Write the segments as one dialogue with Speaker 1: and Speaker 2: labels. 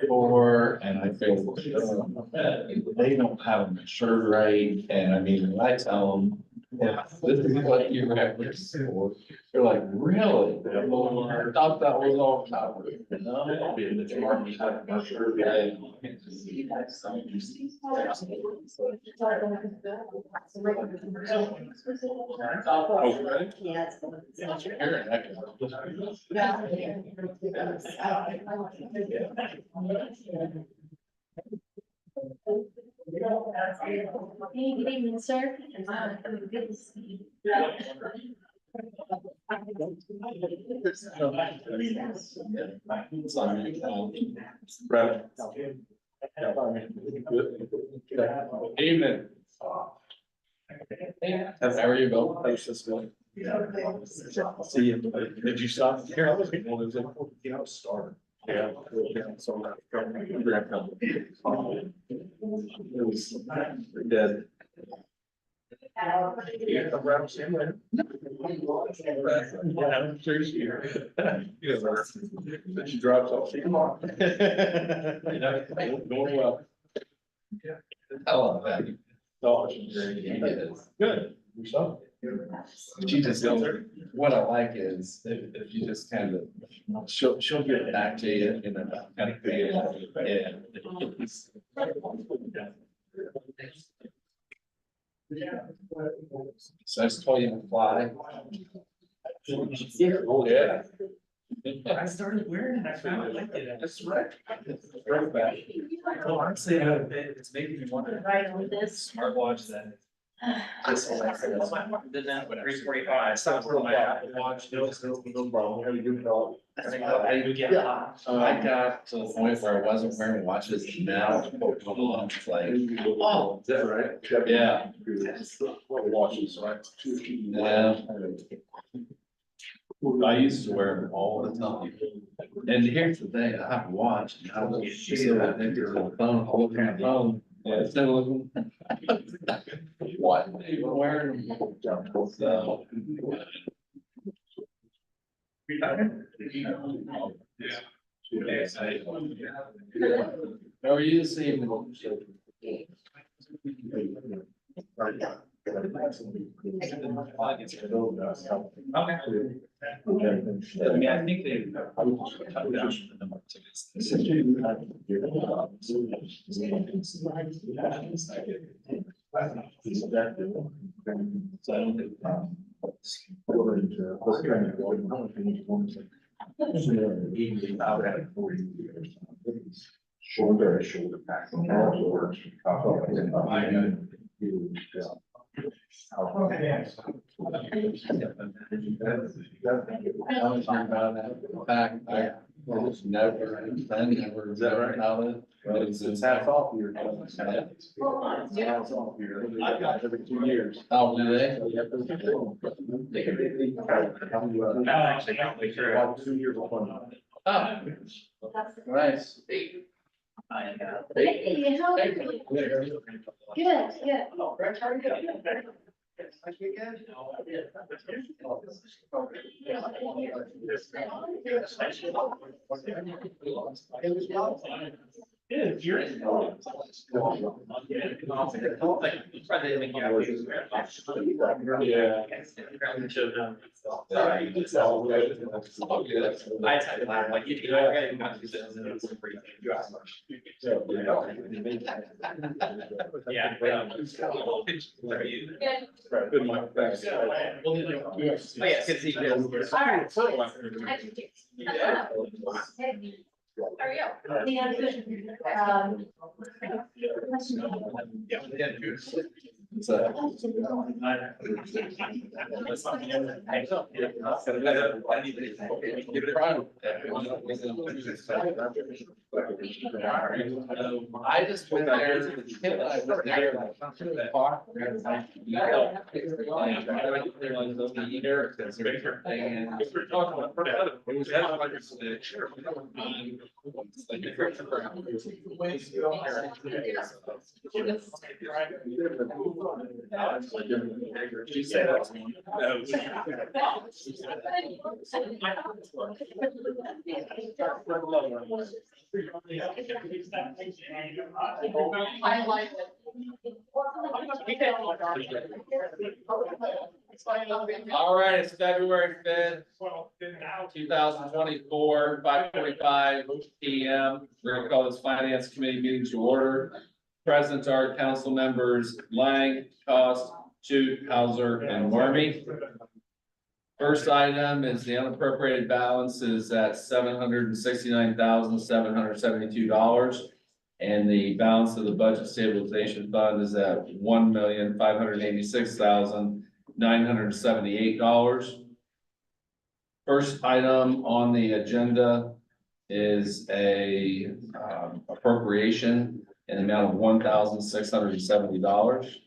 Speaker 1: before, and I feel they don't have them insured right, and I mean, when I tell them, yeah, this is what you reference for, they're like, really? I thought that was all covered. No, it's hard to have them insured right.
Speaker 2: Good evening, sir.
Speaker 1: Evening. How are you, Bill? See you. Did you stop here? Start. Yeah. So. It was dead. Yeah, around same way. Yeah, I'm sure she. But she drops off. She come on. Going well. I love that. Oh, she's great. Good. Yourself? She just goes, what I like is if you just kind of, she'll get it back to you in a kind of good, yeah. So I just told you to fly. Oh, yeah. I started wearing it. I found like it. That's right. Right back. Oh, honestly, it's making me wonder.
Speaker 2: Right on this.
Speaker 1: Smartwatch that. This one,
Speaker 3: Did that with 345.
Speaker 1: Stop for my Apple Watch. No problem. How you doing, dog?
Speaker 3: I
Speaker 1: got to the point where I wasn't wearing watches now. It's like, oh, is that right? Yeah. Watches, right? Yeah. I used to wear them all the time. And here's the thing, I have a watch and I was so I think there's a phone, I'll look at my phone. Yeah, it's still looking. What, even wearing them? So. How are you this evening?
Speaker 3: I mean, I think they. Cut down the number of tickets. So I don't think.
Speaker 4: Shoulder pack.
Speaker 1: I was talking about that. In fact, I was never, is that right? It's half off your. Yeah, it's off your. I've got every 2 years. Oh, do they?
Speaker 3: Actually, probably true.
Speaker 1: About 2 years. Oh, nice.
Speaker 2: Hey, how are you? Good, good.
Speaker 3: If you're in. Yeah.
Speaker 1: Good luck. Thanks.
Speaker 3: Oh, yeah, good to see you.
Speaker 2: All right. How are you?
Speaker 1: I just went there as a kid. I was there. Park.
Speaker 3: She said that.
Speaker 1: All right, it's February 5th, 2024, 5:45 PM. We're gonna call this Finance Committee meeting to order. Present are council members Lang, Cost, Chute, Hauser, and Wormy. First item is the unappropriated balance is at $769,772. And the balance of the budget stabilization fund is at $1,586,978. First item on the agenda is a appropriation in the amount of $1,670.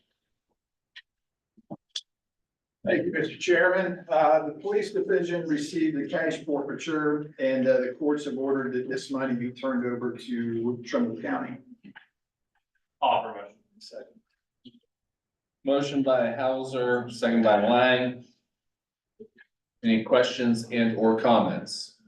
Speaker 4: Thank you, Mr. Chairman. The police division received the cash forfeiture and the courts have ordered that this money be turned over to Trumbull County.
Speaker 3: Offer motion.
Speaker 4: Second.
Speaker 1: Motion by Hauser, second by Lang. Any questions and or comments?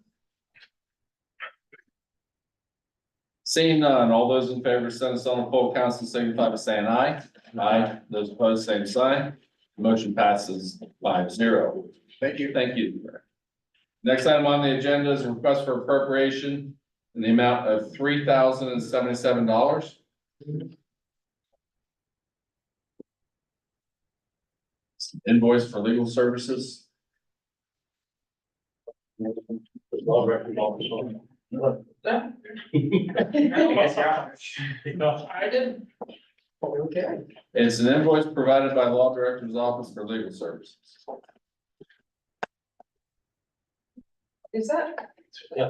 Speaker 1: Seeing none, all those in favor, send us on the poll council signify by saying aye. Aye. Those opposed, same sign. Motion passes 5-0.
Speaker 4: Thank you.
Speaker 1: Thank you. Next item on the agenda is a request for appropriation in the amount of $3,077. Invoice for legal services.
Speaker 3: I did.
Speaker 4: Okay.
Speaker 1: It's an invoice provided by Law Director's Office for legal services.
Speaker 5: Is that?
Speaker 2: Yeah.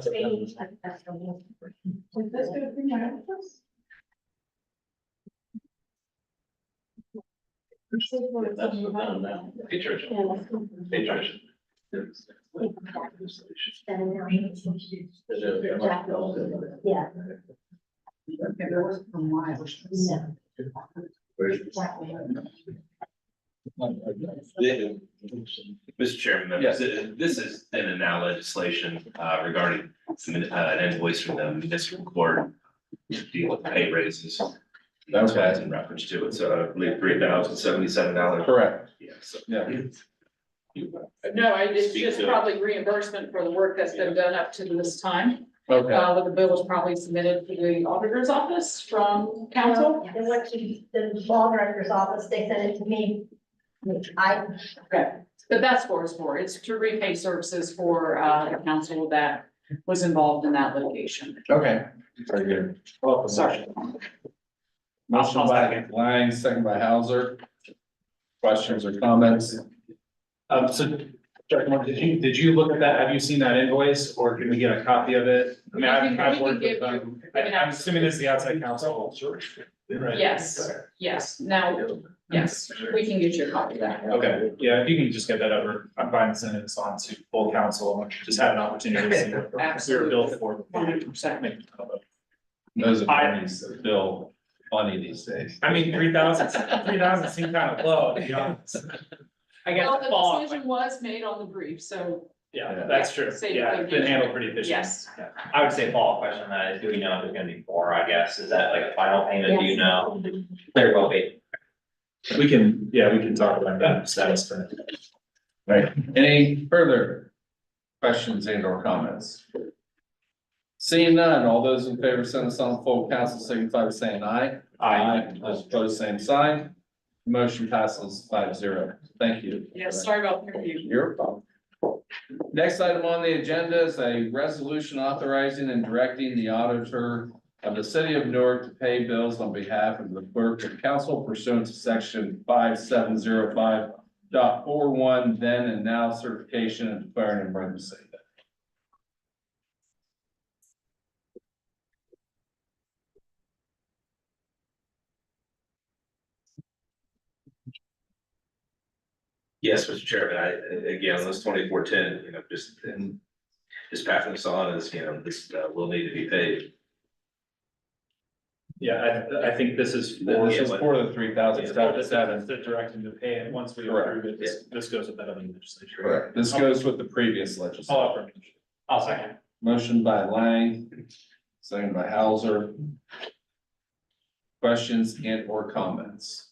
Speaker 6: Mr. Chairman, members, this is in and now legislation regarding an invoice from the municipal court to deal with pay raises. That's why it's in reference to it, so I believe $3,077.
Speaker 1: Correct.
Speaker 6: Yeah, so.
Speaker 1: Yeah.
Speaker 5: No, it's
Speaker 6: Speak
Speaker 5: just
Speaker 6: to it.
Speaker 5: probably reimbursement for the work that's been done up to this time.
Speaker 1: Okay.
Speaker 5: But the bill was probably submitted to the auditor's office from council.
Speaker 2: It went to the law director's office, they sent it to me.
Speaker 5: Okay, but that's what it's for. It's to repay services for the council that was involved in that litigation.
Speaker 1: Okay. Very good.
Speaker 5: Sorry.
Speaker 1: Motion by Lang, second by Hauser. Questions or comments?
Speaker 3: So, Dr. Moore, did you look at that? Have you seen that invoice or can we get a copy of it? I mean, I've worked with them. I'm assuming this is the outside counsel. Right?
Speaker 5: Yes, yes. Now, yes, we can get you a copy of that.
Speaker 3: Okay, yeah, if you can just get that over, I'm fine sending this on to full council, just have an opportunity to see what we were built for.
Speaker 5: 100%.
Speaker 1: Those attorneys bill funny these days.
Speaker 3: I mean, 3,000 seemed kind of low, to be honest. I guess
Speaker 5: Well,
Speaker 3: fall,
Speaker 5: the decision was made on the brief, so
Speaker 3: yeah, that's true.
Speaker 5: Same
Speaker 3: Yeah, it's been
Speaker 5: thing.
Speaker 3: handled pretty efficiently.
Speaker 5: yes.
Speaker 7: I would say follow-up question on that is, do we know if there's gonna be more, I guess, is that like a final payment, do you know? There will be.
Speaker 3: We can talk about that status for it.
Speaker 1: Right. Any further questions and or comments? Seeing none, all those in favor, send us on the full council signify by saying aye. Aye. Those opposed, same sign. Motion passes 5-0. Thank you.
Speaker 5: Yes, sorry about the confusion.
Speaker 1: You're welcome. Next item on the agenda is a resolution authorizing and directing the auditor of the city of Newark to pay bills on behalf of the clerk of council pursuant to section 5705.41 then and now certification and declaring an emergency.
Speaker 6: Yes, Mr. Chairman, again, on this 2410, just passing this on as, this will need to be paid.
Speaker 3: Yeah, I think this is.
Speaker 1: This is for the 3,077.
Speaker 3: It's the direction to pay it, once we
Speaker 1: Correct.
Speaker 3: approve it, this goes with that other legislation.
Speaker 1: Correct. This goes with the previous
Speaker 3: I'll
Speaker 1: legislation.
Speaker 3: offer.
Speaker 7: I'll second.
Speaker 1: Motion by Lang, second by Hauser. Questions and or comments?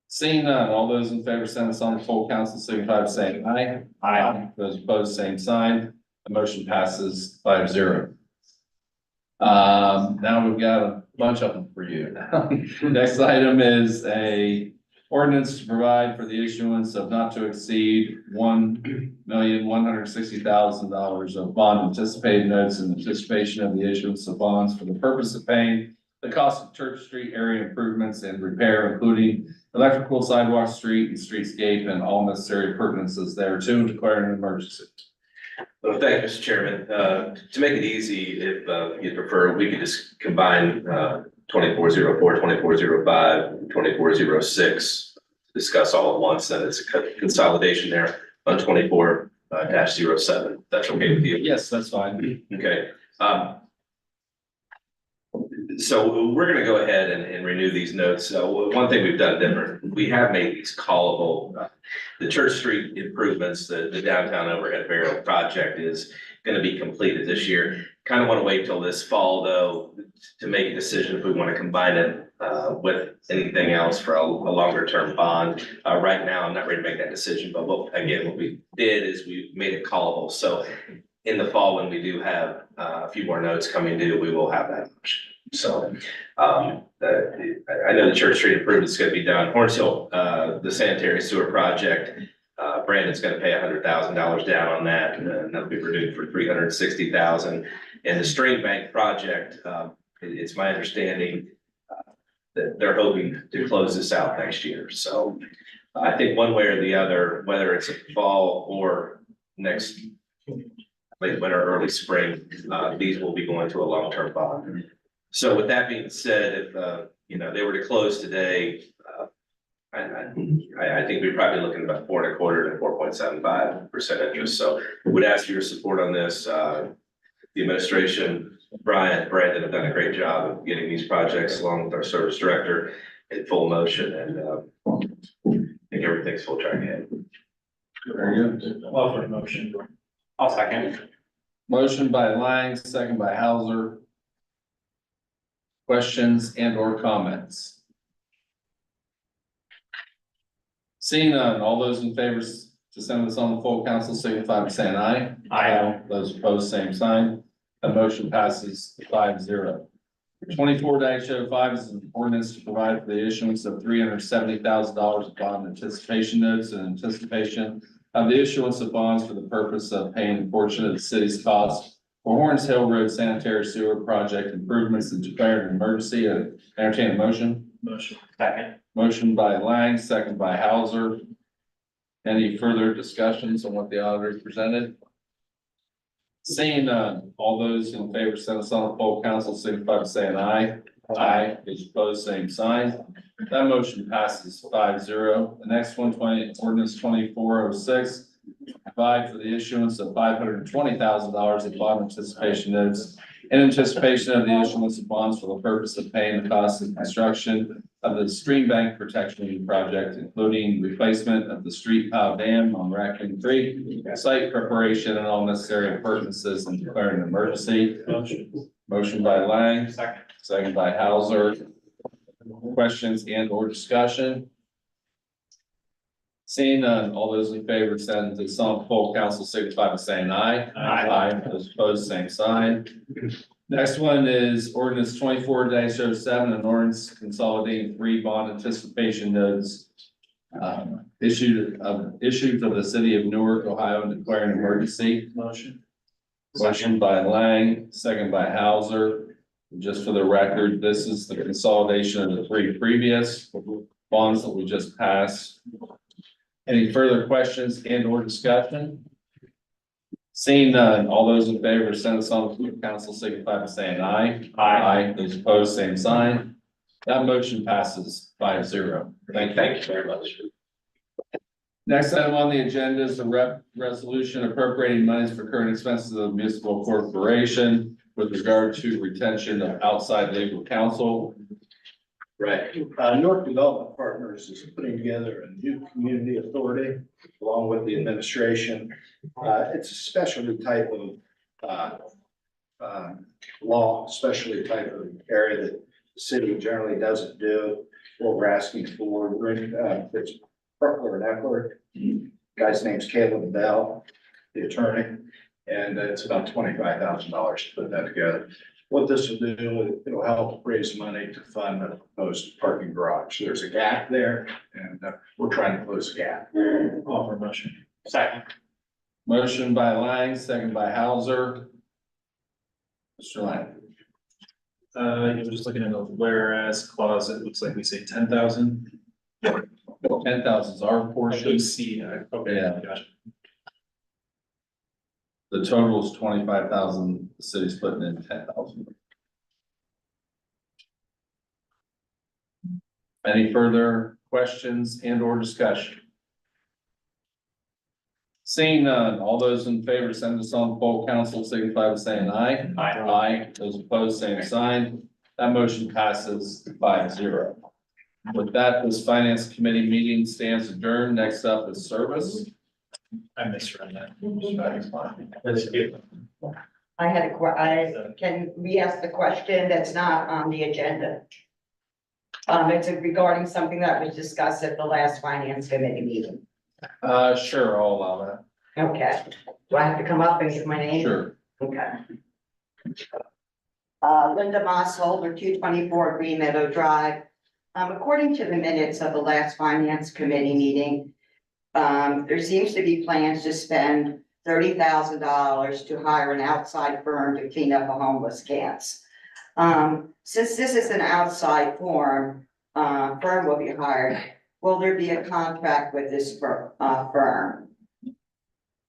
Speaker 1: Seeing none, all those in favor, send this on to full council, signify by saying aye. Aye. Those opposed, same sign. The motion passes 5-0. Now we've got a bunch of them for you. Next item is a ordinance to provide for the issuance of not to exceed $1,160,000 of bond anticipated notes in anticipation of the issuance of bonds for the purpose of paying the cost of Church Street area improvements and repair, including electrical, sidewalk, street and streetscape, and all necessary appurtenances thereto, declaring an emergency.
Speaker 6: Well, thank you, Mr. Chairman. To make it easy, if you prefer, we could just combine 2404, 2405, 2406. Discuss all at once, and it's a consolidation there on 24-07. That's okay with you?
Speaker 1: Yes, that's fine.
Speaker 6: Okay. So we're gonna go ahead and renew these notes. One thing we've done different, we have made these callable. The Church Street improvements, the downtown overhead burial project is gonna be completed this year. Kind of want to wait till this fall, though, to make a decision if we want to combine it with anything else for a longer term bond. Right now, I'm not ready to make that decision, but what we did is we made it callable. So in the fall, when we do have a few more notes coming due, we will have that option. So I know the Church Street improvement is going to be done. Horns Hill, the sanitary sewer project, Brandon's going to pay $100,000 down on that, and that'll be renewed for $360,000. And the stream bank project, it's my understanding that they're hoping to close this out next year. So I think one way or the other, whether it's a fall or next late winter, early spring, these will be going to a long-term bond. So with that being said, if they were to close today, I think we're probably looking about 4.25% to 4.75% interest. So would ask for your support on this. The administration, Brian, Brandon have done a great job of getting these projects along with our service director in full motion, and I think everything's full track ahead.
Speaker 1: Very good.
Speaker 3: Offer a motion.
Speaker 7: I'll second.
Speaker 1: Motion by Lang, second by Hauser. Questions and or comments? Seeing none, all those in favor to send this on the full council, signify by saying aye.
Speaker 7: Aye.
Speaker 1: Those opposed, same sign. The motion passes 5-0. 24-05 is an ordinance to provide for the issuance of $370,000 of bond anticipation notes in anticipation of the issuance of bonds for the purpose of paying a portion of the city's cost for Horns Hill Road sanitary sewer project improvements and declaring an emergency. Entertain a motion.
Speaker 3: Motion.
Speaker 7: Second.
Speaker 1: Motion by Lang, second by Hauser. Any further discussions on what the auditors presented? Seeing none, all those in favor, send us on the full council, signify by saying aye. Aye. Those opposed, same sign. That motion passes 5-0. The next one, ordinance 2406. Provide for the issuance of $520,000 of bond anticipation notes in anticipation of the issuance of bonds for the purpose of paying the cost of construction of the stream bank protection project, including replacement of the street pile dam on Raccoon Creek, site preparation and all necessary appurtenances, and declaring an emergency. Motion by Lang,
Speaker 7: Second.
Speaker 1: second by Hauser. Questions and or discussion? Seeing none, all those in favor, send to some full council, signify by saying aye.
Speaker 7: Aye.
Speaker 1: Those opposed, same sign. Next one is ordinance 24-07, an ordinance consolidating 3 bond anticipation notes issued to the city of Newark, Ohio, and declaring an emergency. Motion by Lang, second by Hauser. Just for the record, this is the consolidation of the 3 previous bonds that we just passed. Any further questions and or discussion? Seeing none, all those in favor, send us on to the council, signify by saying aye. Aye. Those opposed, same sign. That motion passes 5-0. Thank you.
Speaker 6: Thank you very much.
Speaker 1: Next item on the agenda is the resolution appropriating monies for current expenses of the municipal corporation, with regard to retention of outside legal counsel.
Speaker 4: Right. Newark Development Partners is putting together a new community authority along with the administration. It's a specialty type of, law, especially type of area that the city generally doesn't do. What we're asking for, it's Perkler and Eckler. Guy's name's Caleb Bell, the attorney, and it's about $25,000 to put that together. What this will do, it'll help raise money to fund the proposed parking garage. There's a gap there, and we're trying to close the gap.
Speaker 3: Offer motion.
Speaker 7: Second.
Speaker 1: Motion by Lang, second by Hauser. Mr. Lang.
Speaker 3: You're just looking at the whereas clause, it looks like we say 10,000.
Speaker 1: 10,000 is our portion.
Speaker 3: See, okay,
Speaker 1: Yeah.
Speaker 3: gotcha.
Speaker 1: The total is 25,000, the city's putting in 10,000. Any further questions and or discussion? Seeing none, all those in favor, send this on full council, signify by saying aye.
Speaker 7: Aye.
Speaker 1: Aye, those opposed, same sign. That motion passes 5-0. With that, this finance committee meeting stands adjourned. Next up is service.
Speaker 3: I misread that.
Speaker 8: I had can we ask the question that's not on the agenda? It's regarding something that was discussed at the last finance committee meeting.
Speaker 1: Sure, I'll allow
Speaker 8: Okay, do I have to come up and give my
Speaker 1: that.
Speaker 8: name?
Speaker 1: Sure.
Speaker 8: Okay. Linda Mossholder, 224 Green Meadow Drive. According to the minutes of the last finance committee meeting, there seems to be plans to spend $30,000 to hire an outside firm to clean up the homeless camps. Since this is an outside firm will be hired, will there be a contract with this firm?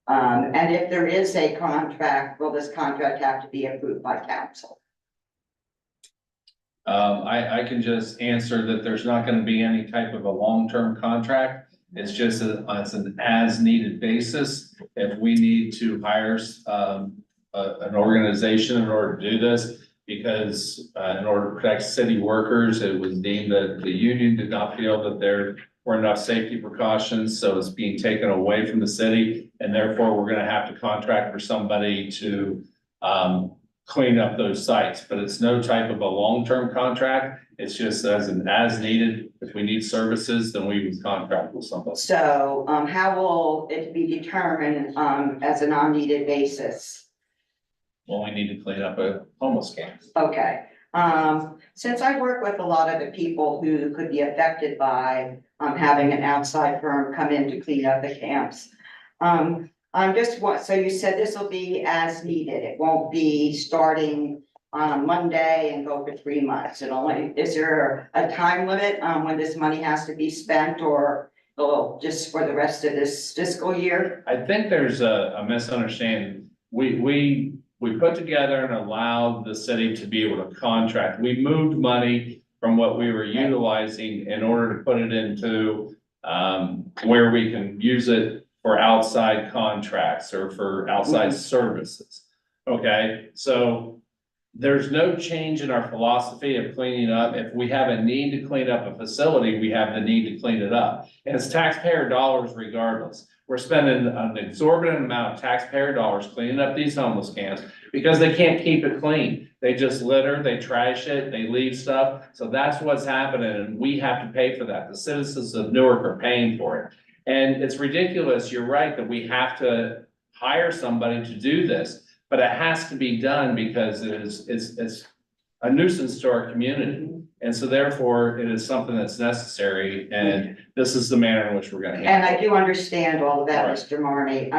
Speaker 8: And if there is a contract, will this contract have to be approved by council?
Speaker 1: I can just answer that there's not gonna be any type of a long-term contract. It's just it's an as-needed basis. If we need to hire, an organization in order to do this, because, in order to protect city workers, it was deemed that the union did not feel that there were enough safety precautions, so it's being taken away from the city, and therefore we're gonna have to contract for somebody to, clean up those sites, but it's no type of a long-term contract. It's just as needed. If we need services, then we would contract with somebody.
Speaker 8: So, how will it be determined, as an on-needed basis?
Speaker 1: Well, we need to clean up a homeless camp.
Speaker 8: Okay, since I work with a lot of the people who could be affected by, having an outside firm come in to clean up the camps. So you said this will be as needed. It won't be starting on Monday and go for 3 months. Is there a time limit when this money has to be spent, or just for the rest of this fiscal year?
Speaker 1: I think there's a misunderstanding. We put together and allowed the city to be able to contract. We moved money from what we were utilizing in order to put it into where we can use it for outside contracts or for outside services. Okay, so there's no change in our philosophy of cleaning up. If we have a need to clean up a facility, we have the need to clean it up. And it's taxpayer dollars regardless. We're spending an exorbitant amount of taxpayer dollars cleaning up these homeless camps because they can't keep it clean. They just litter, they trash it, they leave stuff. So that's what's happening, and we have to pay for that. The citizens of Newark are paying for it. And it's ridiculous, you're right, that we have to hire somebody to do this, but it has to be done because it's a nuisance to our community. And so therefore, it is something that's necessary, and this is the manner in which we're gonna handle
Speaker 8: And
Speaker 1: it.
Speaker 8: I do understand all of that,
Speaker 1: Right.
Speaker 8: Mr. Marmy.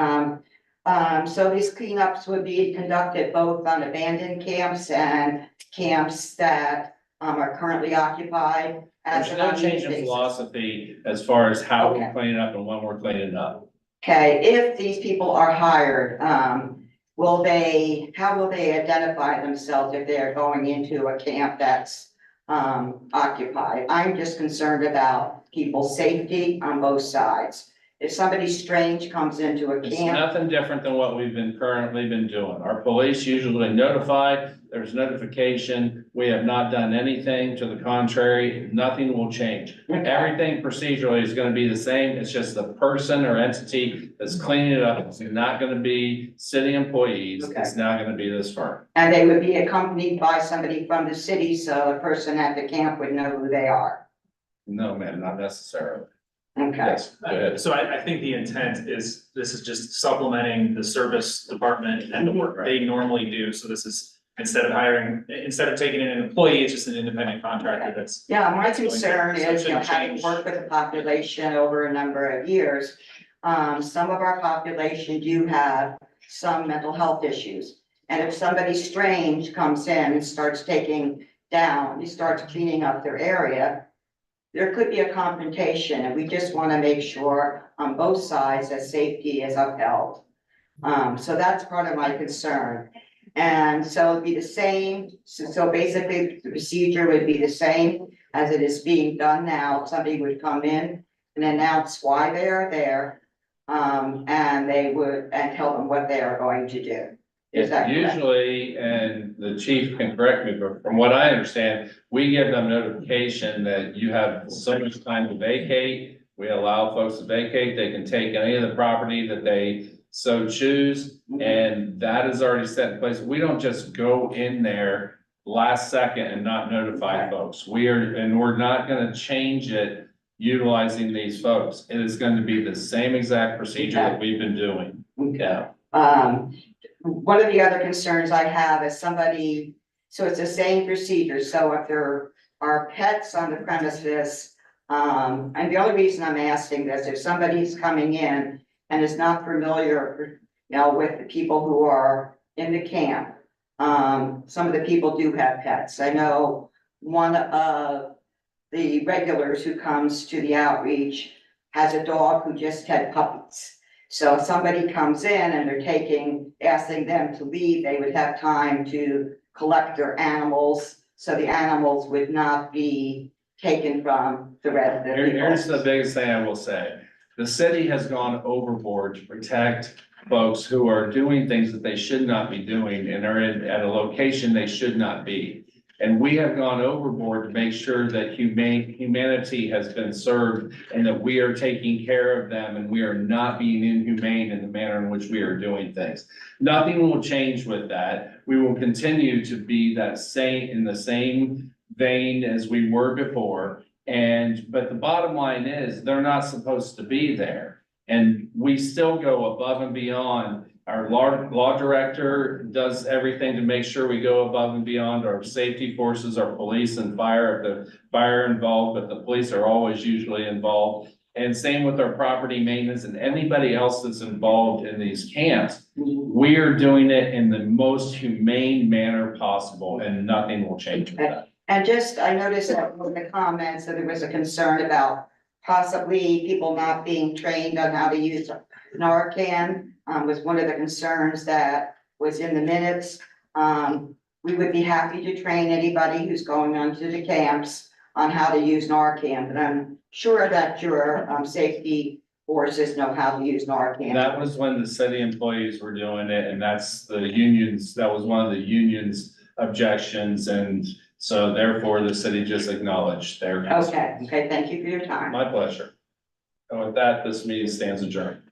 Speaker 8: So these cleanups would be conducted both on abandoned camps and camps that are currently occupied. As
Speaker 1: There's
Speaker 8: an
Speaker 1: no
Speaker 8: on-need
Speaker 1: change in
Speaker 8: basis.
Speaker 1: philosophy as far as how we're
Speaker 8: Okay.
Speaker 1: cleaning up and when we're cleaning up.
Speaker 8: Okay, if these people are hired, how will they identify themselves if they're going into a camp that's occupied? I'm just concerned about people's safety on both sides. if somebody strange comes into a
Speaker 1: It's
Speaker 8: camp,
Speaker 1: nothing different than what we've been currently been doing. Our police usually notify, there's notification. We have not done anything to the contrary. Nothing will change. Everything procedurally is gonna be the same. It's just the person or entity that's cleaning it up. It's not gonna be city employees. It's now gonna be this firm.
Speaker 8: and they would be accompanied by somebody from the city, so the person at the camp would know who they are.
Speaker 1: No, ma'am, not necessarily.
Speaker 8: Okay,
Speaker 1: Yes, go ahead.
Speaker 3: So I think the intent is, this is just supplementing the service department and the work they normally do. So this is, instead of taking in an employee, it's just an independent contractor that's.
Speaker 8: yeah, my
Speaker 3: That's going to-
Speaker 8: concern
Speaker 3: so it
Speaker 8: is,
Speaker 3: shouldn't
Speaker 8: having
Speaker 3: change.
Speaker 8: worked with the population over a number of years, some of our population do have some mental health issues. And if somebody strange comes in and starts starts cleaning up their area, there could be a confrontation, and we just want to make sure on both sides that safety is upheld. So that's part of my concern. And so it'd be the same, so basically the procedure would be the same as it is being done now. Somebody would come in and announce why they are there. And they would, and tell them what they are going to do. Is that correct?
Speaker 1: Usually, and the chief can correct me, but from what I understand, we give them notification that you have so much time to vacate. We allow folks to vacate. They can take any of the property that they so choose, and that is already set in place. We don't just go in there last second and not notify folks. We're not gonna change it utilizing these folks. It is going to be the same exact procedure that we've been doing.
Speaker 8: Okay. One of the other concerns I have is somebody, so it's the same procedure, so if there are pets on the premises, and the only reason I'm asking this, if somebody's coming in and is not familiar, with the people who are in the camp, some of the people do have pets. I know one of the regulars who comes to the outreach has a dog who just had puppies. So if somebody comes in and they're asking them to leave, they would have time to collect their animals. So the animals would not be taken from the resident.
Speaker 1: Here's the biggest thing I will say. The city has gone overboard to protect folks who are doing things that they should not be doing and are at a location they should not be. And we have gone overboard to make sure that humanity has been served and that we are taking care of them and we are not being inhumane in the manner in which we are doing things. Nothing will change with that. We will continue to be in the same vein as we were before. But the bottom line is, they're not supposed to be there. And we still go above and beyond. Our law director does everything to make sure we go above and beyond. Our safety forces, our police and fire, if the fire involved, but the police are always usually involved. And same with our property maintenance and anybody else that's involved in these camps. We are doing it in the most humane manner possible, and nothing will change with that.
Speaker 8: And I noticed that in the comments that there was a concern about possibly people not being trained on how to use Narcan. Was one of the concerns that was in the minutes. We would be happy to train anybody who's going onto the camps on how to use Narcan, but I'm sure that your safety forces know how to use Narcan.
Speaker 1: That was when the city employees were doing it, and that's the unions, that was one of the unions' objections, and so therefore the city just acknowledged their.
Speaker 8: Okay, thank you for your time.
Speaker 1: My pleasure. And with that, this meeting stands adjourned.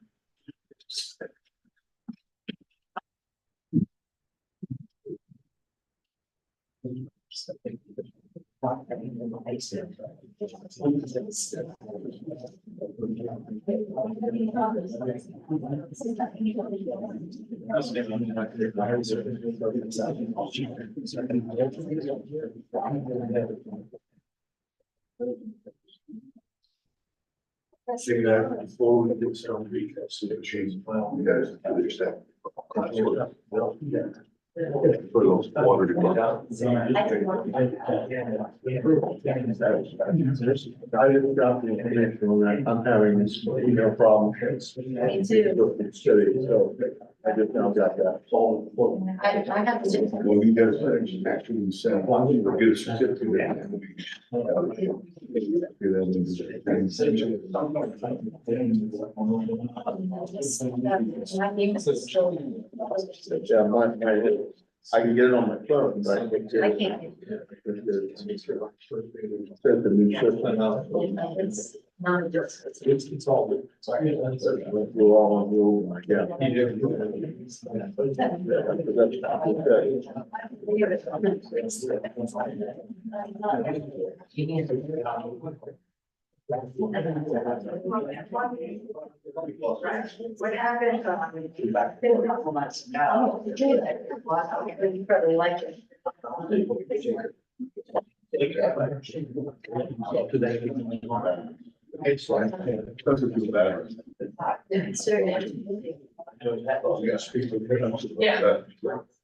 Speaker 4: See that before we do some because it changes. You guys understand. For those water to go down. I just got the information on that. I'm having this email problem.
Speaker 2: Me too.
Speaker 4: So
Speaker 9: I just now got that.
Speaker 2: I have to.
Speaker 9: Well, you guys actually sent one, you get a certificate. Yeah, I can get it on my phone, but I can't. get it.
Speaker 2: I can't.
Speaker 9: Set the new system up.
Speaker 2: It's not just.
Speaker 9: It's all. We're all on the old one, yeah.
Speaker 2: What happened? A couple months ago. You probably like it.
Speaker 9: It's like, doesn't feel better.
Speaker 2: It's certainly.
Speaker 9: You gotta speak with them.
Speaker 5: Yeah.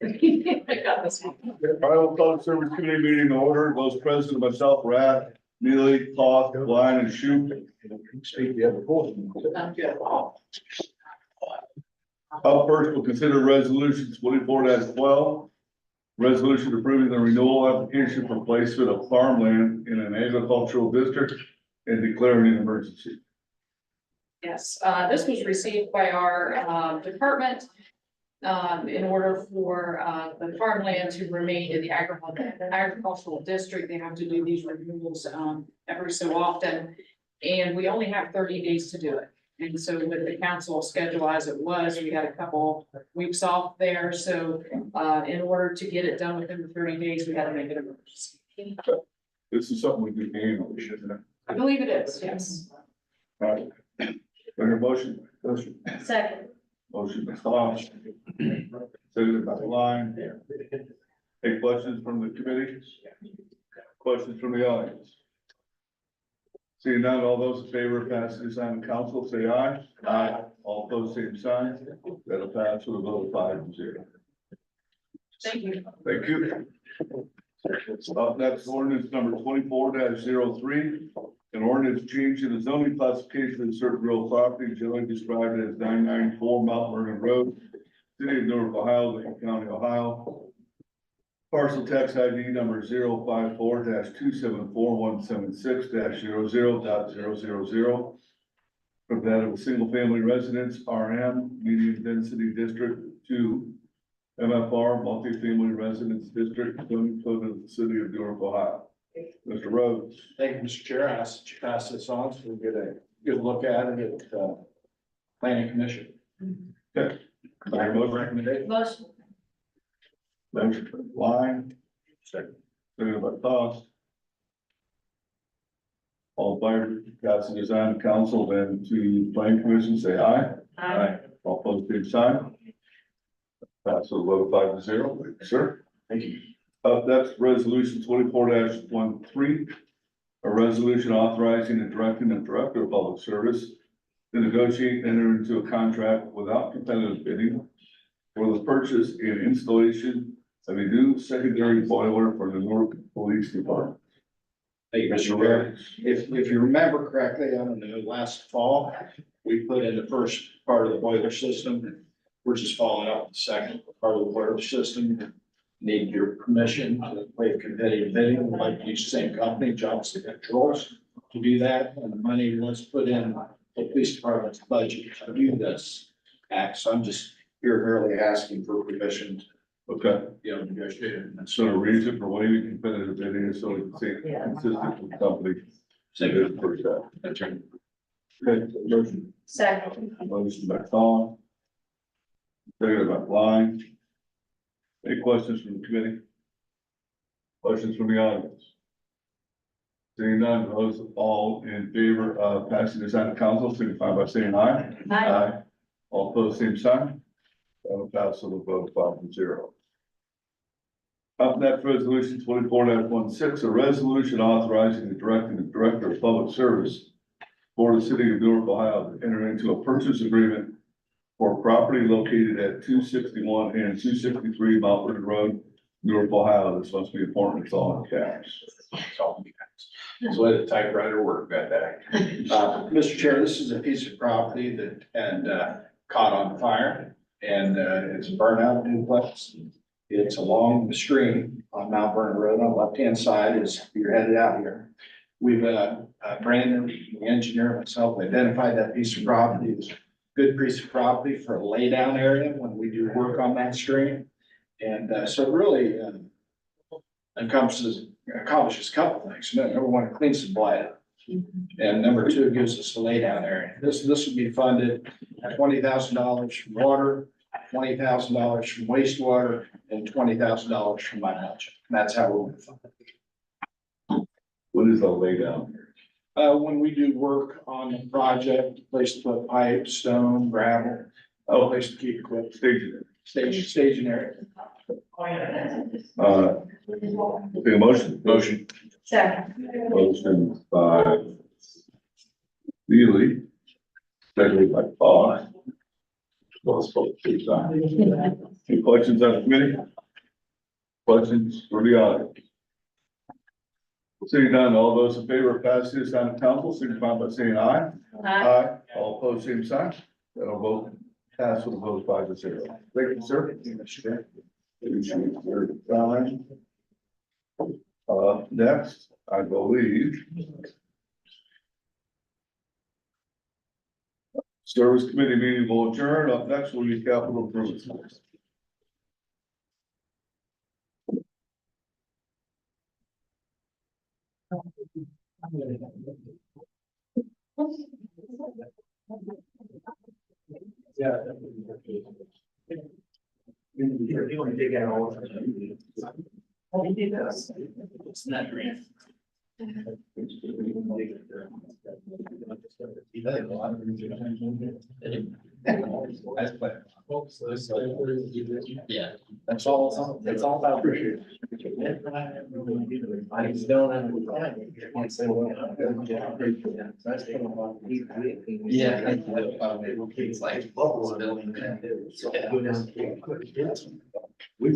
Speaker 5: I got this one.
Speaker 10: All right, we'll call the service committee meeting in order. Those present, myself, Brad, Neely, Toth, Blind, and Shoot.
Speaker 9: Speak the other voice.
Speaker 10: Up first, we'll consider resolution 24-12. Resolution approving the renewal application for placement of farmland in an agricultural district and declaring an emergency.
Speaker 5: Yes, this was received by our department. In order for the farmland to remain in the agricultural district, they have to do these renewals every so often. And we only have 30 days to do it. And so with the council schedule as it was, we had a couple weeks off there. So in order to get it done within the 30 days, we had to make it emergency.
Speaker 10: This is something we do annually, shouldn't it?
Speaker 5: I believe it is, yes.
Speaker 10: All right. Bring a motion.
Speaker 2: Second.
Speaker 10: Motion by Toth. Seconded by Blind. Any questions from the committee? Questions from the audience? Seeing none, all those in favor of passing this on to council, say aye. Aye. All opposed, same sign. That'll pass with a vote of 5-0.
Speaker 5: Thank you.
Speaker 10: Thank you. Up next, ordinance number 24-03. An ordinance changing the zoning classification of certain real property generally described as 994 Mount Vernon Road, City of Newark, Ohio, Lincoln County, Ohio. Parcel tax ID number 054-274-176-00.000. From that of a single family residence, RM, medium density district to MFR, multifamily residence district, zoning code of the City of Newark, Ohio. Mr. Rhodes.
Speaker 4: Thank you, Mr. Chair. I asked that you pass this on so we get a good look at it at planning commission.
Speaker 10: Okay.
Speaker 4: Recommendation.
Speaker 2: Motion.
Speaker 10: Motion by Blind. Seconded by Toth. All in favor, passing this on to council, then to planning commission, say aye.
Speaker 5: Aye.
Speaker 10: All opposed, same sign. Pass with a vote of 5-0. Thank you, sir.
Speaker 4: Thank you.
Speaker 10: Up next, resolution 24-13. A resolution authorizing and directing the director of public service to negotiate and enter into a contract without competitive bidding for the purchase and installation of a new secondary boiler for the Newark Police Department.
Speaker 4: Thank you, Mr. Chair. If you remember correctly, I don't know, last fall, we put in the first part of the boiler system. We're just following up with the second part of the boiler system. Need your permission to waive competitive bidding. We'd like to use the same company, Johnson Controls, to do that. And the money was put in the police department's budget to do this act. So I'm just here merely asking for permission
Speaker 10: Okay,
Speaker 4: to, negotiate. And
Speaker 10: so the reason for waiving competitive bidding is so we can stay consistent with the company. Say good for that.
Speaker 4: that's right.
Speaker 10: Okay, motion.
Speaker 2: Second.
Speaker 10: Motion by Toth. Seconded by Blind. Any questions from the committee? Questions from the audience? Seeing none, those all in favor of passing this on to council, signify by saying aye.
Speaker 2: Aye.
Speaker 10: All opposed, same sign. That'll pass with a vote of 5-0. Up next, resolution 24-16, a resolution authorizing and directing the director of public service for the City of Newark, Ohio, to enter into a purchase agreement for property located at 261 and 263 Mount Vernon Road, Newark, Ohio. This must be important. It's all in caps.
Speaker 4: It's all in caps. That's the way the typewriter worked that day. Mr. Chair, this is a piece of property that had caught on fire. And, it's a burnout duplex. It's along the stream on Mount Vernon Road on the left-hand side as you're headed out here. We've, Brandon, the engineer, myself, identified that piece of property as a good piece of property for a laydown area when we do work on that stream. And, so it really, accomplishes a couple things. Number one, it cleans the blight up. And number two, it gives us a laydown area. This would be funded at $20,000 from water, $20,000 from wastewater, and $20,000 from my budget. That's how we're gonna fund it.
Speaker 10: What is the laydown?
Speaker 4: When we do work on the project, place to put pipe, stone, gravel, a place to keep equipment,
Speaker 10: Stationary.
Speaker 4: staging area.
Speaker 10: Take a motion.
Speaker 2: Second.
Speaker 10: Motion by Neely, seconded by Paul. Well, it's both two times. Any questions on the committee? Questions for the audience? Seeing none, all those in favor of passing this on to council, signify by saying aye. Aye. All opposed, same sign. That'll vote pass with a vote 5-0. Thank you, sir. Next, I believe. Service committee meeting will adjourn. Up next will be capital improvements.
Speaker 3: Yeah.
Speaker 2: You want to dig out all of it?
Speaker 6: It's not green.
Speaker 1: Yeah, that's all about. I just don't have. Yeah. It's like.
Speaker 11: Good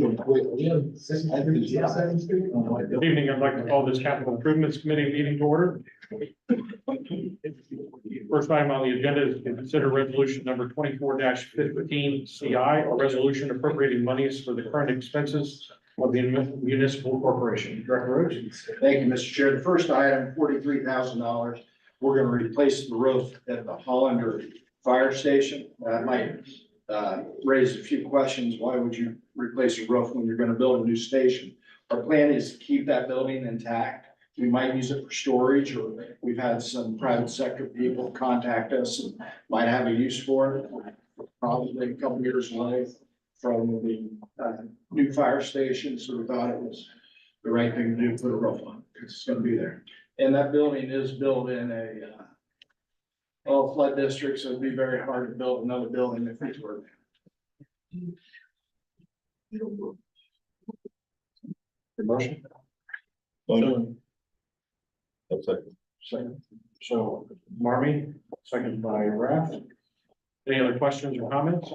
Speaker 11: evening, I'd like to call this capital improvements committee meeting to order. First item on the agenda is to consider resolution number 24-15 CI, a resolution appropriating monies for the current expenses of the municipal corporation. Director Rhodes.
Speaker 4: Thank you, Mr. Chair. The first item, $43,000. We're gonna replace the roof at the Hollander Fire Station. That might raise a few questions. Why would you replace a roof when you're gonna build a new station? Our plan is to keep that building intact. We might use it for storage, or we've had some private sector people contact us and might have a use for it. Probably a couple years away from the new fire station, so we thought it was the right thing to do, put a roof on, because it's gonna be there. And that building is built in a flood district, so it'd be very hard to build another building if it were.
Speaker 11: Your motion. So Marmy, second by Raff. Any other questions or comments?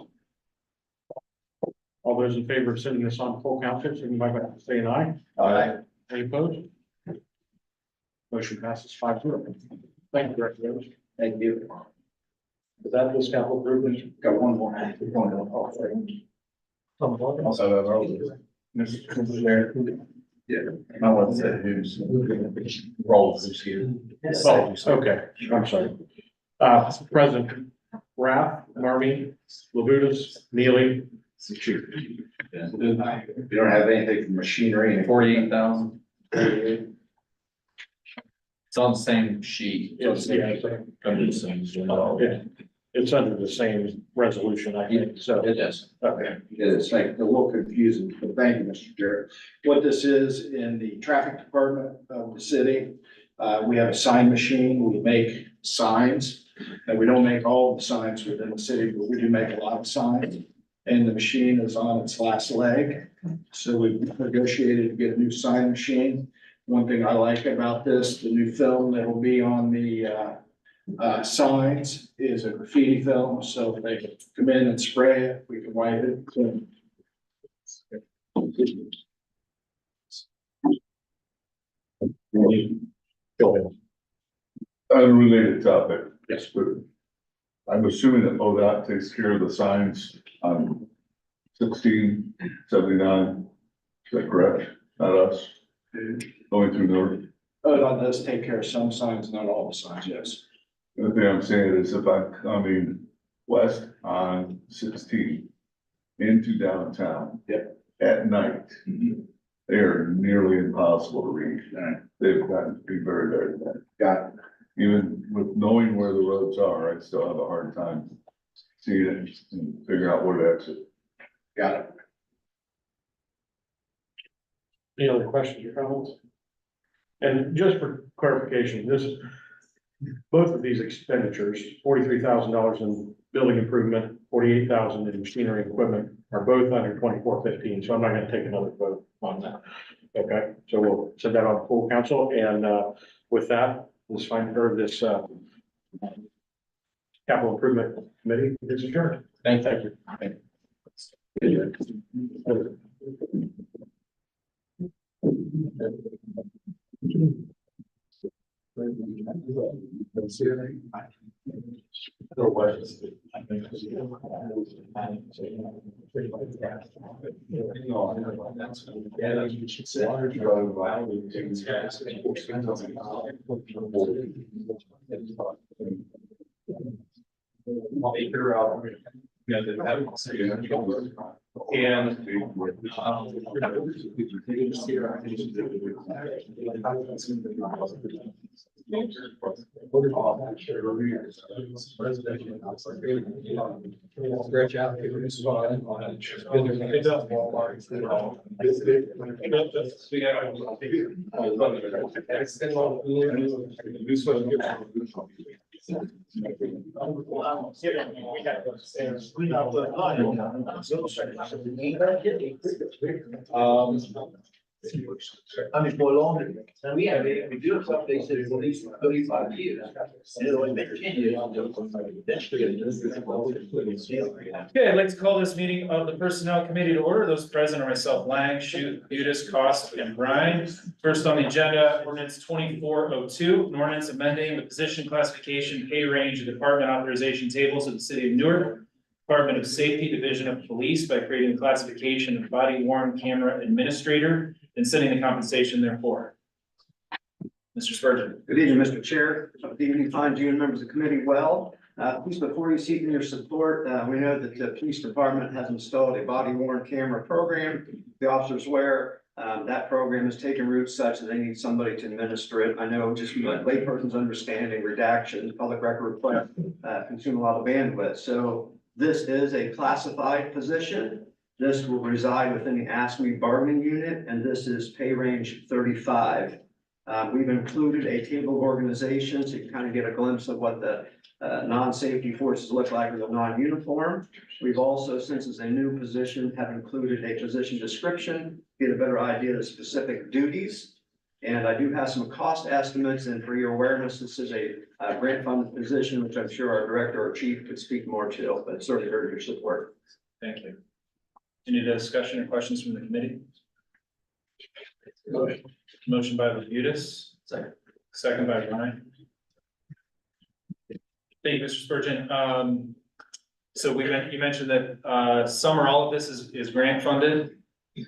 Speaker 11: All those in favor of sending this on full council, signify by saying aye.
Speaker 10: Aye.
Speaker 11: Any opposed? Motion passes 5-0. Thank you, Director Rhodes.
Speaker 4: Thank you.
Speaker 11: Is that this capital improvement?
Speaker 4: Got one more.
Speaker 11: Mr. Mayor.
Speaker 1: I want to say who's roles who's here.
Speaker 11: Oh, okay, I'm sorry. President Raff, Marmy, Labutus, Neely.
Speaker 4: You don't have anything for machinery and
Speaker 1: 48,000. It's on the same sheet.
Speaker 11: It's under the same resolution, I think, so.
Speaker 1: It is.
Speaker 11: Okay.
Speaker 4: it's like a little confusing, but thank you, Mr. Chair. What this is in the traffic department of the city, we have a sign machine. We make signs. And we don't make all of the signs within the city, but we do make a lot of signs. And the machine is on its last leg. So we've negotiated to get a new sign machine. One thing I like about this, the new film that will be on the signs is a graffiti film, so if they can come in and spray it, we can wipe it clean.
Speaker 11: Go ahead.
Speaker 10: Unrelated topic.
Speaker 11: Yes.
Speaker 10: But I'm assuming that ODOT takes care of the signs on 1679. Is that correct? Not us. Going through Newark.
Speaker 4: ODOT does take care of some signs, not all the signs, yes.
Speaker 10: The thing I'm saying is if I'm coming west on 16 into downtown.
Speaker 4: Yep.
Speaker 10: At night, they are nearly impossible to read. They've gotten to be very, very bad.
Speaker 4: Got it.
Speaker 10: Even with knowing where the roads are, I still have a hard time seeing it and figuring out where to exit.
Speaker 4: Got it.
Speaker 11: Any other questions or comments? And just for clarification, both of these expenditures, $43,000 in building improvement, $48,000 in machinery and equipment, are both under 2415, so I'm not gonna take another vote on that. Okay, so we'll send that on full council, and with that, this capital improvement committee is adjourned. Thank you.
Speaker 1: Stretch out. I mean, for long, we do have some places for at least 35 years. And it'll only been 10 years.
Speaker 3: Okay, I'd like to call this meeting of the Personnel Committee to order. Those present are myself, Lang, Shute, Udis, Cost, and Brian. First on the agenda, ordinance 2402, an ordinance amending the position classification pay range of department authorization tables of the city of Newark, Department of Safety, Division of Police, by creating the classification of body worn camera administrator and setting the compensation therefore. Mr. Spurgeon.
Speaker 4: Good evening, Mr. Chair. Good evening, fine you and members of the committee well. Please, before you seek your support, we know that the police department has installed a body worn camera program. The officers wear, that program has taken root such that they need somebody to administer it. I know just from a layperson's understanding, redaction, public record request, consume a lot of bandwidth. So this is a classified position. This will reside within the ASME bargaining unit, and this is pay range 35. We've included a table of organizations, so you can kind of get a glimpse of what the non-safety forces look like in the non-uniform. We've also, since it's a new position, have included a position description, get a better idea of the specific duties. And I do have some cost estimates, and for your awareness, this is a grant funded position, which I'm sure our director or chief could speak more to, but certainly heard your support.
Speaker 3: Thank you. Any discussion or questions from the committee? Motion by Udis. Second by Ryan. Thank you, Mr. Spurgeon. So you mentioned that some or all of this is grant funded.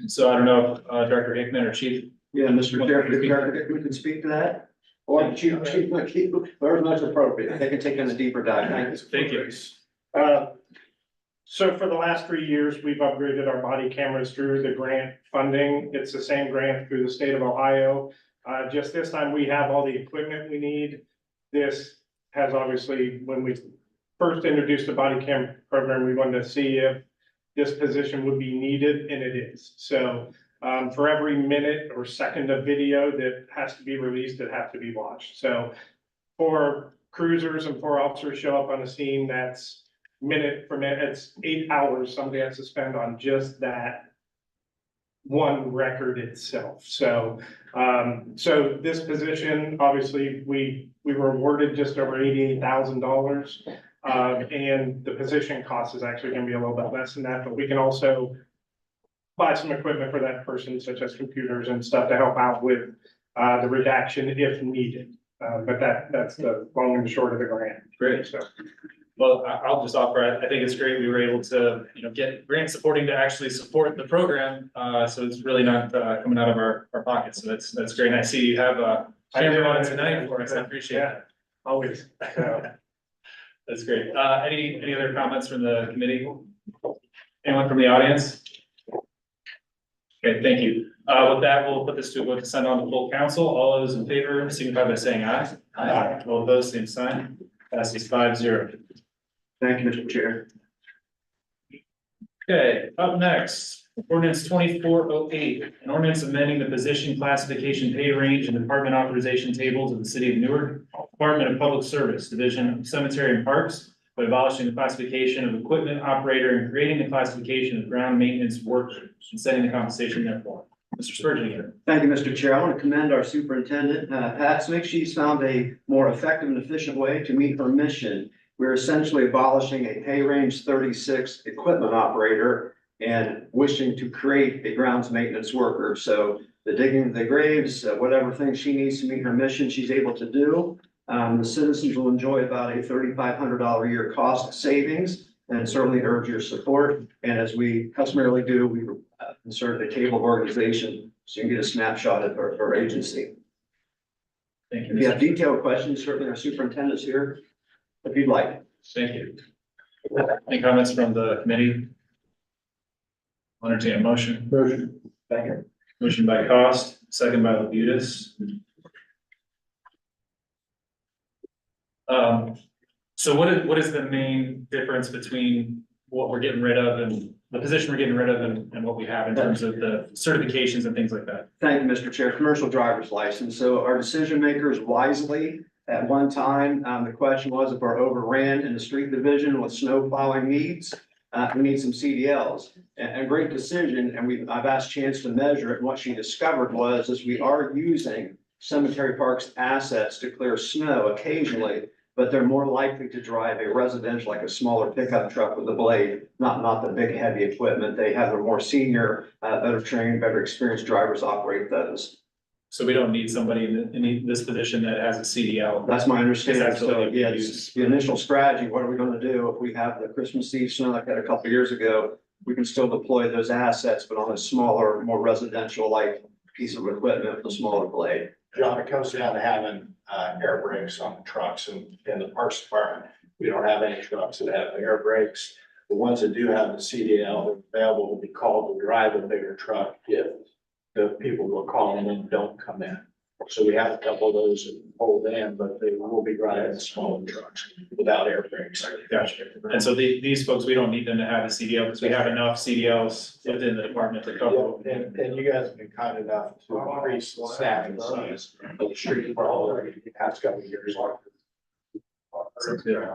Speaker 3: So I don't know if Director Hickman or Chief.
Speaker 4: Yeah, Mr. Chair, if we can speak to that, or Chief, wherever most appropriate, they can take in a deeper dive. Thank you.
Speaker 3: Thank you.
Speaker 11: So for the last 3 years, we've upgraded our body cameras through the grant funding. It's the same grant through the state of Ohio. Just this time, we have all the equipment we need. This has obviously, when we first introduced the body cam program, we wanted to see if this position would be needed, and it is. So for every minute or second of video that has to be released, it has to be watched. So for cruisers and for officers show up on the scene, that's minute for minute, it's 8 hours somebody has to spend on just that one record itself. So, so this position, obviously, we were awarded just over $88,000. And the position cost is actually gonna be a little bit less than that, but we can also buy some equipment for that person, such as computers and stuff to help out with the redaction if needed. But that's the long and short of the grant.
Speaker 3: Great.
Speaker 11: So.
Speaker 3: Well, I'll just offer, I think it's great we were able to, get grant supporting to actually support the program. So it's really not, coming out of our pockets. So that's great. And I see you have a camera on tonight for us. I appreciate
Speaker 11: Yeah,
Speaker 3: that.
Speaker 11: always.
Speaker 3: That's great. Any other comments from the committee? Anyone from the audience? Okay, thank you. With that, we'll put this to a vote to send on to full council. All those in favor signify by saying aye. Aye. All opposed, same sign. Passes 5-0.
Speaker 4: Thank you, Mr. Chair.
Speaker 3: Okay, up next, ordinance 2408, an ordinance amending the position classification pay range and department authorization tables of the city of Newark, Department of Public Service, Division of Cemetery and Parks, by abolishing the classification of equipment operator and creating the classification of ground maintenance worker and setting the compensation therefore. Mr. Spurgeon here.
Speaker 4: Thank you, Mr. Chair. I want to commend our superintendent, Pat Smick. She's found a more effective and efficient way to meet her mission. We're essentially abolishing a pay range 36 equipment operator and wishing to create a grounds maintenance worker. So the digging of the graves, whatever things she needs to meet her mission, she's able to do. The citizens will enjoy about a $3,500 a year cost savings, and certainly urge your support. And as we customarily do, we insert a table of organization so you can get a snapshot of our agency.
Speaker 3: Thank you.
Speaker 4: If you have detailed questions, certainly our superintendent's here if you'd like.
Speaker 3: Thank you. Any comments from the committee? I'll entertain a motion. Motion by Cost, second by Labutus. So what is the main difference between what we're getting rid of and the position we're getting rid of and what we have in terms of the certifications and things like that?
Speaker 4: Thank you, Mr. Chair. Commercial driver's license. So our decision makers wisely, at one time, the question was if we're overran in the street division with snow plowing needs, we need some CDLs. And a great decision, and I've asked Chance to measure it, and what she discovered was, is we are using cemetery parks assets to clear snow occasionally, but they're more likely to drive a residential, like a smaller pickup truck with a blade, not the big heavy equipment. They have a more senior, better trained, better experienced drivers operate those.
Speaker 3: So we don't need somebody in this position that has a CDL.
Speaker 4: That's my understanding.
Speaker 3: That's
Speaker 4: So,
Speaker 3: what they
Speaker 4: yeah,
Speaker 3: use.
Speaker 4: it's the initial strategy. What are we gonna do if we have the Christmas Eve snow like that a couple of years ago? We can still deploy those assets, but on a smaller, more residential like piece of equipment with a smaller blade.
Speaker 9: John, it comes down to having air brakes on the trucks and in the parks department. We don't have any trucks that have air brakes. The ones that do have the CDL are available to be called to drive a bigger truck if the people who are calling in don't come in. So we have a couple of those that hold in, but they will be driving the smaller trucks without air brakes.
Speaker 3: Gotcha. And so these folks, we don't need them to have a CDL because we have enough CDLs within the department to cover.
Speaker 9: And you guys have been kind enough to increase the staffing size of the street for the past couple of years.
Speaker 3: Sounds good.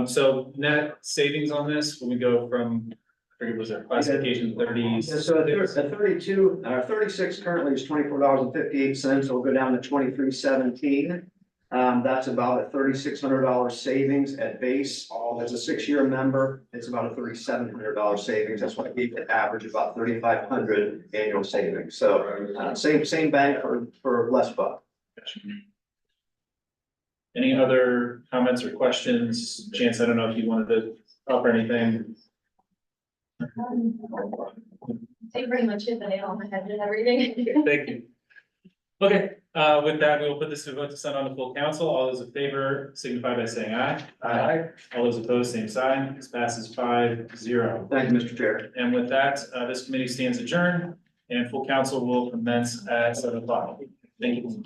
Speaker 3: So net savings on this, when we go from, I forget, was it classification 30?
Speaker 4: So at 32, 36 currently is $24.58. It'll go down to $23.17. That's about a $3,600 savings at base. As a 6-year member, it's about a $3,700 savings. That's why I gave the average about $3,500 annual savings. So same bank for less buck.
Speaker 3: Any other comments or questions? Chance, I don't know if you wanted to offer anything.
Speaker 12: They pretty much hit the nail on the head and everything.
Speaker 3: Thank you. Okay, with that, we will put this to vote to send on to full council. All those in favor signify by saying aye. Aye. All those opposed, same sign. This passes 5-0.
Speaker 4: Thank you, Mr. Chair.
Speaker 3: And with that, this committee stands adjourned and full council will commence at 7 o'clock. Thank you.